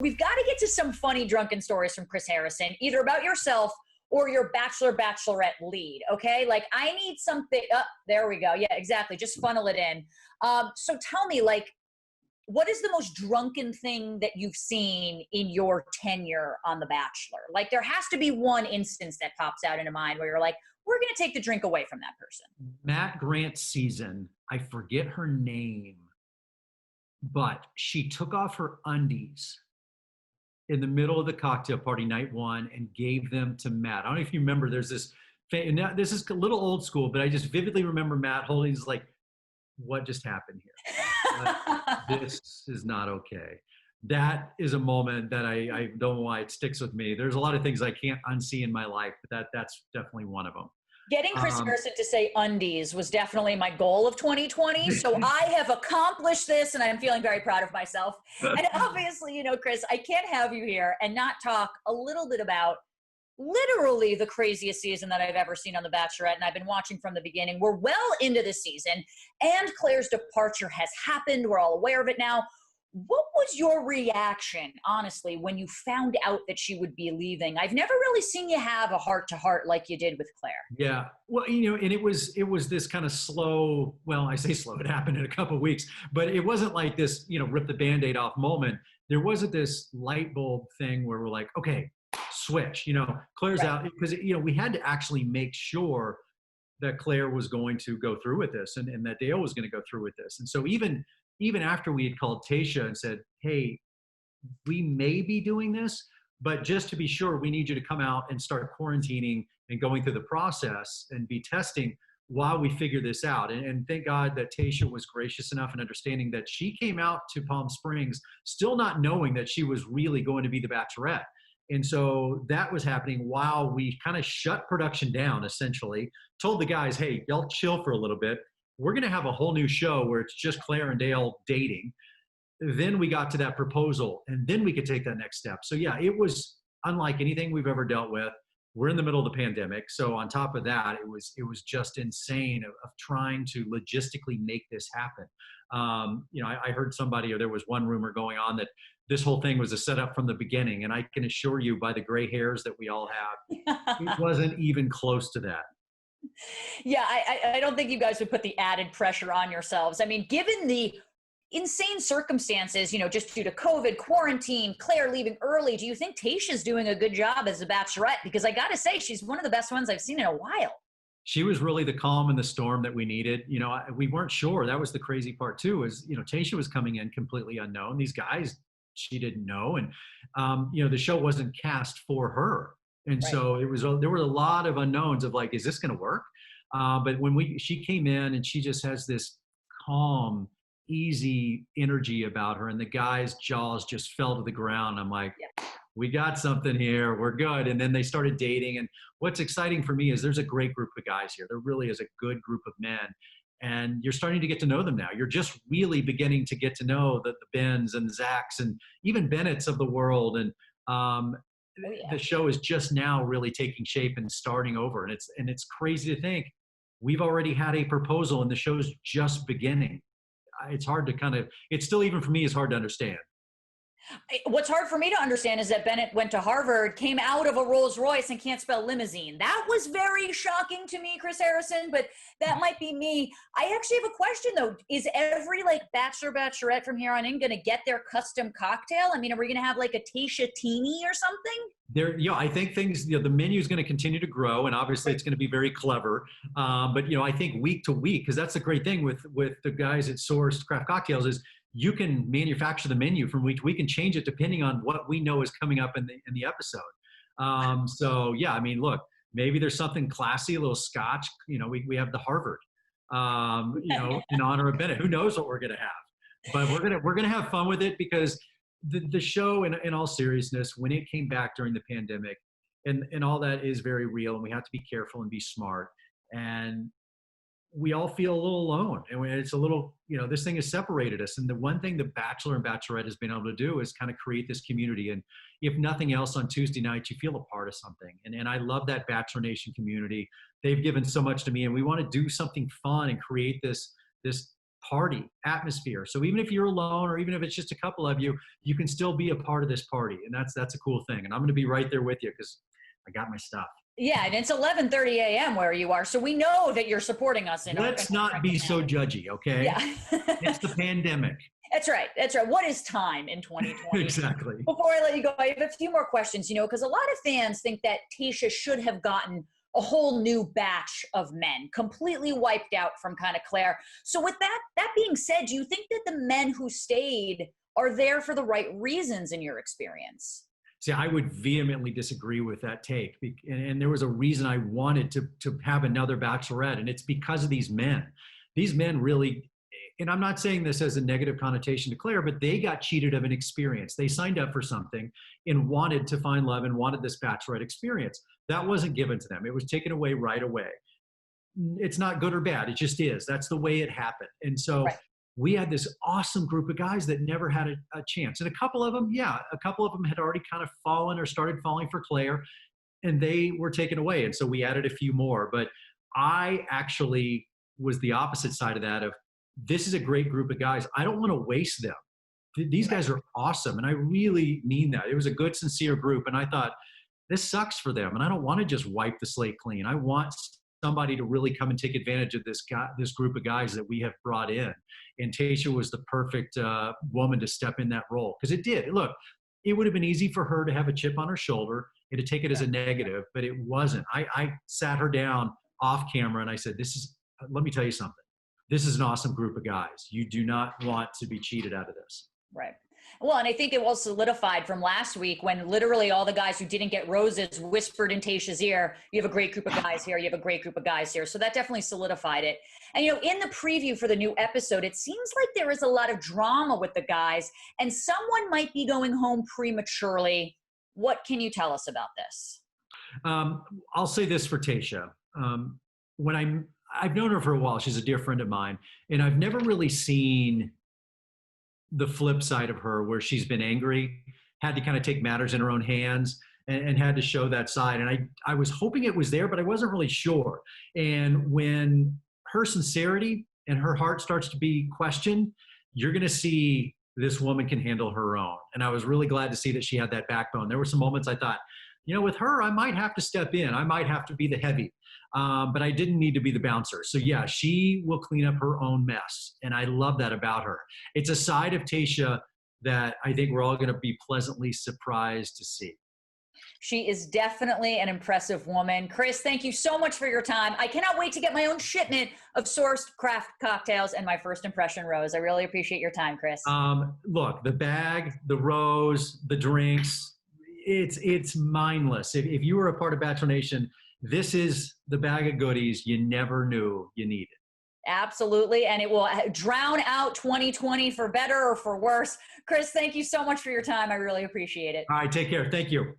We've got to get to some funny drunken stories from Chris Harrison, either about yourself or your Bachelor, Bachelorette lead, okay? Like, I need something. There we go. Yeah, exactly. Just funnel it in. So tell me, like, what is the most drunken thing that you've seen in your tenure on The Bachelor? Like, there has to be one instance that pops out into mind where you're like, we're going to take the drink away from that person. Matt Grant's season, I forget her name, but she took off her undies in the middle of the cocktail party night one and gave them to Matt. I don't know if you remember, there's this, and now this is a little old school, but I just vividly remember Matt holding, he's like, what just happened here? This is not okay. That is a moment that I don't know why it sticks with me. There's a lot of things I can't unsee in my life, but that's definitely one of them. Getting Chris Harrison to say undies was definitely my goal of 2020. So I have accomplished this and I'm feeling very proud of myself. And obviously, you know, Chris, I can't have you here and not talk a little bit about literally the craziest season that I've ever seen on The Bachelorette. And I've been watching from the beginning. We're well into the season and Clare's departure has happened. We're all aware of it now. What was your reaction, honestly, when you found out that she would be leaving? I've never really seen you have a heart-to-heart like you did with Clare. Yeah, well, you know, and it was this kind of slow, well, I say slow, it happened in a couple of weeks, but it wasn't like this, you know, rip the Band-Aid off moment. There wasn't this light bulb thing where we're like, okay, switch, you know, Clare's out, because, you know, we had to actually make sure that Clare was going to go through with this and that Dale was going to go through with this. And so even after we had called Tayshia and said, hey, we may be doing this, but just to be sure, we need you to come out and start quarantining and going through the process and be testing while we figure this out. And thank God that Tayshia was gracious enough and understanding that she came out to Palm Springs still not knowing that she was really going to be the Bachelorette. And so that was happening while we kind of shut production down, essentially, told the guys, hey, y'all chill for a little bit. We're going to have a whole new show where it's just Clare and Dale dating. Then we got to that proposal, and then we could take that next step. So yeah, it was unlike anything we've ever dealt with. We're in the middle of the pandemic. So on top of that, it was just insane of trying to logistically make this happen. You know, I heard somebody, or there was one rumor going on that this whole thing was a setup from the beginning. And I can assure you by the gray hairs that we all have, it wasn't even close to that. Yeah, I don't think you guys would put the added pressure on yourselves. I mean, given the insane circumstances, you know, just due to COVID, quarantine, Clare leaving early, do you think Tayshia's doing a good job as a Bachelorette? Because I got to say, she's one of the best ones I've seen in a while. She was really the calm in the storm that we needed. You know, we weren't sure. That was the crazy part too, is, you know, Tayshia was coming in completely unknown. These guys, she didn't know. And, you know, the show wasn't cast for her. And so there were a lot of unknowns of like, is this going to work? But when she came in and she just has this calm, easy energy about her, and the guys' jaws just fell to the ground. I'm like, we got something here. We're good. And then they started dating. And what's exciting for me is there's a great group of guys here. There really is a good group of men. And you're starting to get to know them now. You're just really beginning to get to know the Bens and Zachs and even Bennett's of the world. And the show is just now really taking shape and starting over. And it's crazy to think we've already had a proposal and the show's just beginning. It's hard to it's still, even for me, is hard to understand. What's hard for me to understand is that Bennett went to Harvard, came out of a Rolls Royce, and can't spell limousine. That was very shocking to me, Chris Harrison, but that might be me. I actually have a question, though. Is every, like, Bachelor, Bachelorette from here on in going to get their custom cocktail? I mean, are we going to have, like, a Tayshia Teeny or something? I think things, you know, the menu is going to continue to grow, and obviously it's going to be very clever. But, you know, I think week to week, because that's the great thing with the guys at Sourced Craft Cocktails, is you can manufacture the menu from week to week and change it depending on what we know is coming up in the episode. So yeah, I mean, look, maybe there's something classy, a little scotch. You know, we have the Harvard, you know, in honor of Bennett. Who knows what we're gonna have? But we're gonna have fun with it, because the show, in all seriousness, when it came back during the pandemic, and all that is very real, and we have to be careful and be smart. And we all feel a little alone, and it's a little, you know, this thing has separated us. And the one thing the Bachelor and Bachelorette has been able to do is kind of create this community. And if nothing else, on Tuesday nights, you feel a part of something. And I love that Bachelor Nation community. They've given so much to me, and we want to do something fun and create this party atmosphere. So even if you're alone, or even if it's just a couple of you, you can still be a part of this party. And that's a cool thing. And I'm going to be right there with you because I got my stuff. Yeah, and it's 11:30 a.m. where you are, so we know that you're supporting us. Let's not be so judgy, okay? Yeah. It's the pandemic. That's right. That's right. What is time in 2020? Exactly. Before I let you go, I have a few more questions, because a lot of fans think that Tayshia should have gotten a whole new batch of men, completely wiped out from kind of Clare. So with that being said, do you think that the men who stayed are there for the right reasons in your experience? See, I would vehemently disagree with that take. And there was a reason I wanted to have another Bachelorette, and it's because of these men. These men really, and I'm not saying this as a negative connotation to Clare, but they got cheated of an experience. They signed up for something and wanted to find love and wanted this Bachelorette experience. That wasn't given to them. It was taken away right away. It's not good or bad. It just is. That's the way it happened. And so we had this awesome group of guys that never had a chance. And a couple of them had already kind of fallen or started falling for Clare, and they were taken away. And so we added a few more. But I actually was the opposite side of that, of this is a great group of guys. I don't want to waste them. These guys are awesome. And I really mean that. It was a good, sincere group. And I thought, this sucks for them. And I don't want to just wipe the slate clean. I want somebody to really come and take advantage of this group of guys that we have brought in. And Tayshia was the perfect woman to step in that role. Because it did. Look, it would have been easy for her to have a chip on her shoulder and to take it as a negative, but it wasn't. I sat her down off camera and I said, let me tell you something. This is an awesome group of guys. You do not want to be cheated out of this. Right. Well, and I think it was solidified from last week when literally all the guys who didn't get roses whispered in Tayshia's ear, you have a great group of guys here. You have a great group of guys here. So that definitely solidified it. And, in the preview for the new episode, it seems like there is a lot of drama with the guys and someone might be going home prematurely. What can you tell us about this? I'll say this for Tayshia. I've known her for a while. She's a dear friend of mine. And I've never really seen the flip side of her where she's been angry, had to kind of take matters in her own hands and had to show that side. And I was hoping it was there, but I wasn't really sure. And when her sincerity and her heart starts to be questioned, you're going to see this woman can handle her own. And I was really glad to see that she had that backbone. There were some moments I thought, with her, I might have to step in. I might have to be the heavy, but I didn't need to be the bouncer. So yeah, she will clean up her own mess. And I love that about her. It's a side of Tayshia that I think we're all going to be pleasantly surprised to see. She is definitely an impressive woman. Chris, thank you so much for your time. I cannot wait to get my own shipment of sourced craft cocktails and my first impression rose. I really appreciate your time, Chris. Look, the bag, the rose, the drinks, it's mindless. If you were a part of Bachelor Nation, this is the bag of goodies you never knew you needed. Absolutely. And it will drown out 2020 for better or for worse. Chris, thank you so much for your time. I really appreciate it. All right, take care. Thank you.